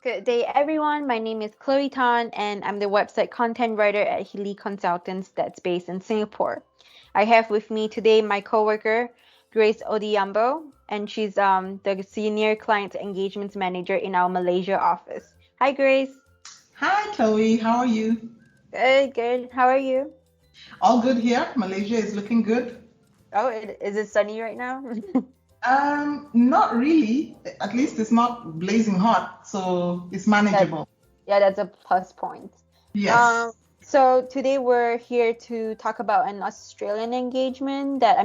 Good day, everyone. My name is Chloe Tan, and I'm the website content writer at Healy Consultants that's based in Singapore. I have with me today my coworker, Grace Odiyambo, and she's the Senior Client Engagement Manager in our Malaysia office. Hi, Grace. Hi, Chloe. How are you? Good, good. How are you? All good here. Malaysia is looking good. Oh, is it sunny right now? Not really. At least it's not blazing hot, so it's That, manageable. yeah, that's a plus point. Um, Yes. so today we're here to talk about an Australian engagement that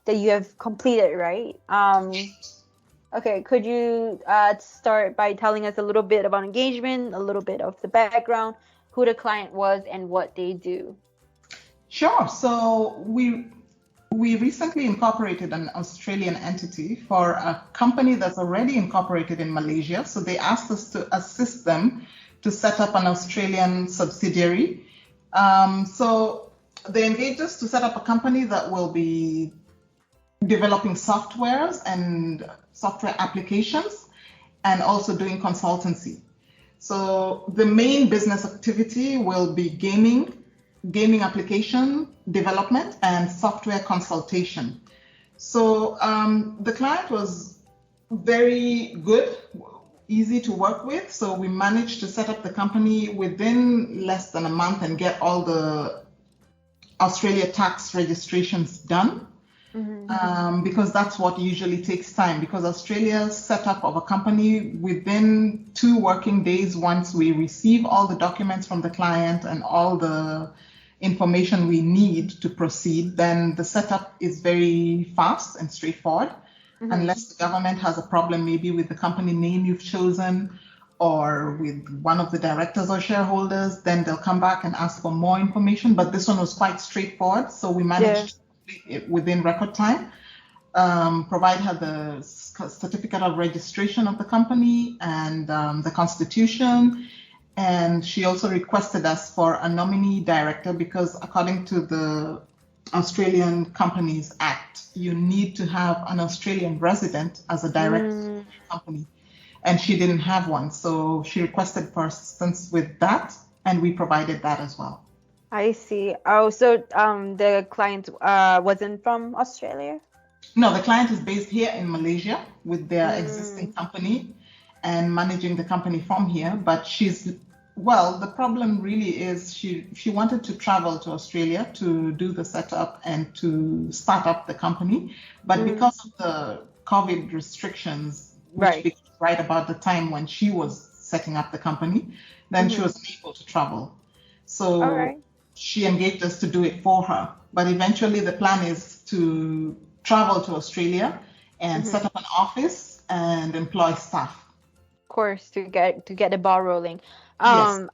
you have completed, right? Okay, could you start by telling us a little bit about engagement, a little bit of the background, who the client was, and what they do? Sure. So we recently incorporated an Australian entity for a company that's already incorporated in Malaysia. So they asked us to assist them to set up an Australian subsidiary. So they engaged us to set up a company that will be developing softwares and software applications and also doing consultancy. So the main business activity will be gaming application development and software consultation. So the client was very good, easy to work with. So we managed to set up the company within less than a month and get all the Australia tax registrations done. Because that's what usually takes time. Because Australia's setup of a company within 2 working days, once we receive all the documents from the client and all the information we need to proceed, then the setup is very fast and straightforward. Unless the government has a problem, maybe with the company name you've chosen or with one of the directors or shareholders, then they'll come back and ask for more information. But this one was quite straightforward, so we Yeah. managed it within record time, provide her the certificate of registration of the company and the constitution. And she also requested us for a nominee director because according to the Australian Companies Act, you need to have an Australian resident as a director of Mm, your company. And she didn't have one. So she requested for assistance with that, and we provided that as well. I see. Oh, so the client wasn't from Australia? No, the client is based here in Malaysia with their existing Mm, company and managing the company from here. But the problem really is she wanted to travel to Australia to do the setup and to start up the company. But mm, because of the COVID restrictions, which right. began right about the time when she was setting up the company, then she Mm-hmm. was unable to travel. All So right. she engaged us to do it for her. But eventually, the plan is to travel to Australia and Mm-hmm. set up an office and employ staff. Course to get the ball rolling. Yes, Um,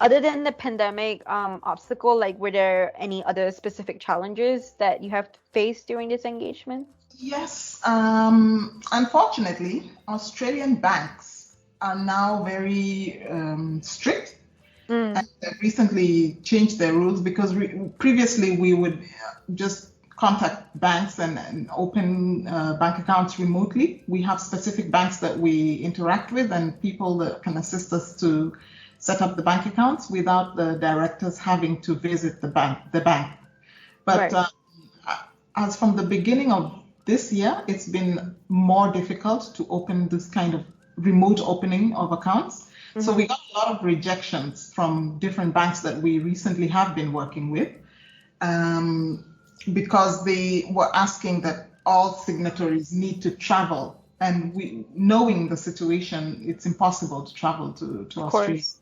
Other than the pandemic obstacle, like were there any other specific challenges that you have faced during this engagement? yes. Unfortunately, Australian banks are now very strict and Mm, they've recently changed their rules because previously we would just contact banks and open bank accounts remotely. We have specific banks that we interact with and people that can assist us to set up the bank accounts without the directors having to visit the bank. But right. as from the beginning of this year, it's been more difficult to open this kind of remote opening of accounts. So Mm-hmm. we got a lot of rejections from different banks that we recently have been working with um, because they were asking that all signatories need to travel. And knowing the situation, it's impossible to travel to Of Australia. course.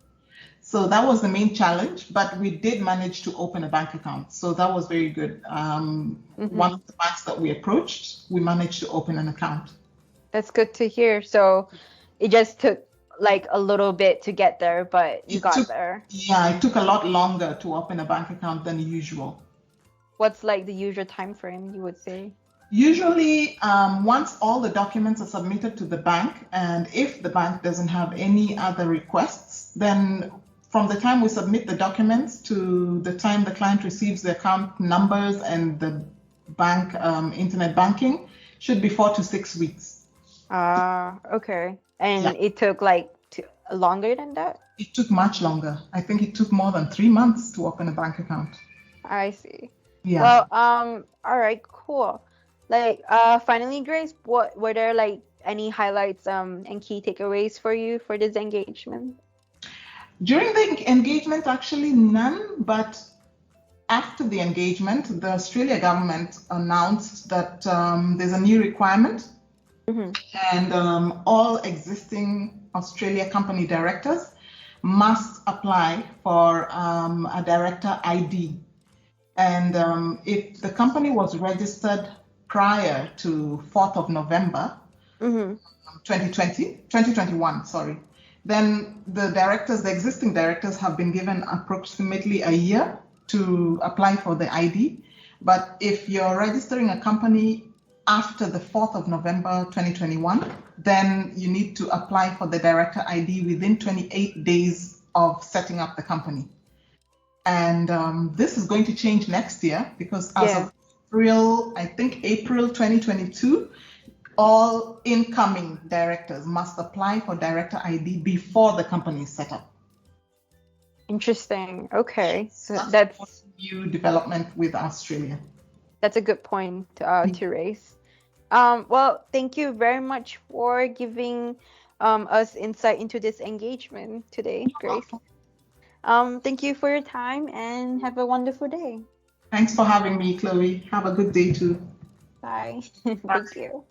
So that was the main challenge, but we did manage to open a bank account. So that was very good. One Mm-hmm. of the banks that we approached, we managed to open an account. That's good to hear. So it just took like a little bit to get there, but you It got took, there. yeah, it took a lot longer to open a bank account than usual. What's like the usual time frame, you would say? Usually, once all the documents are submitted to the bank, and if the bank doesn't have any other requests, then from the time we submit the documents to the time the client receives the account numbers and the bank internet banking should be 4 to 6 weeks. Ah, okay. Yeah. And it took like longer than that? It took much longer. I think it took more than 3 months to open a bank account. I see. Yeah. Well, all right, cool. Like, finally, Grace, what were there like any highlights and key takeaways for you for this engagement? During the engagement, actually none, but after the engagement, the Australia government announced that there's a new requirement, Mm-hmm. and all existing Australia company directors must apply for a director ID. And if the company was registered prior to 4th of November, Mm-hmm. 2021, sorry, then the existing directors have been given approximately a year to apply for the ID. But if you're registering a company after the 4th of November 2021, then you need to apply for the director ID within 28 days of setting up the company. And this is going to change next year because as Yeah. of April 2022, all incoming directors must apply for director ID before the company is set up. Interesting. Okay. So That's one new development with Australia. that's a good point to raise. Well, thank you very much for giving us insight into this engagement today, Grace. Thank you for your time and have a wonderful day. Thanks for having me, Chloe. Have a good day too. Bye. Bye. Thank you.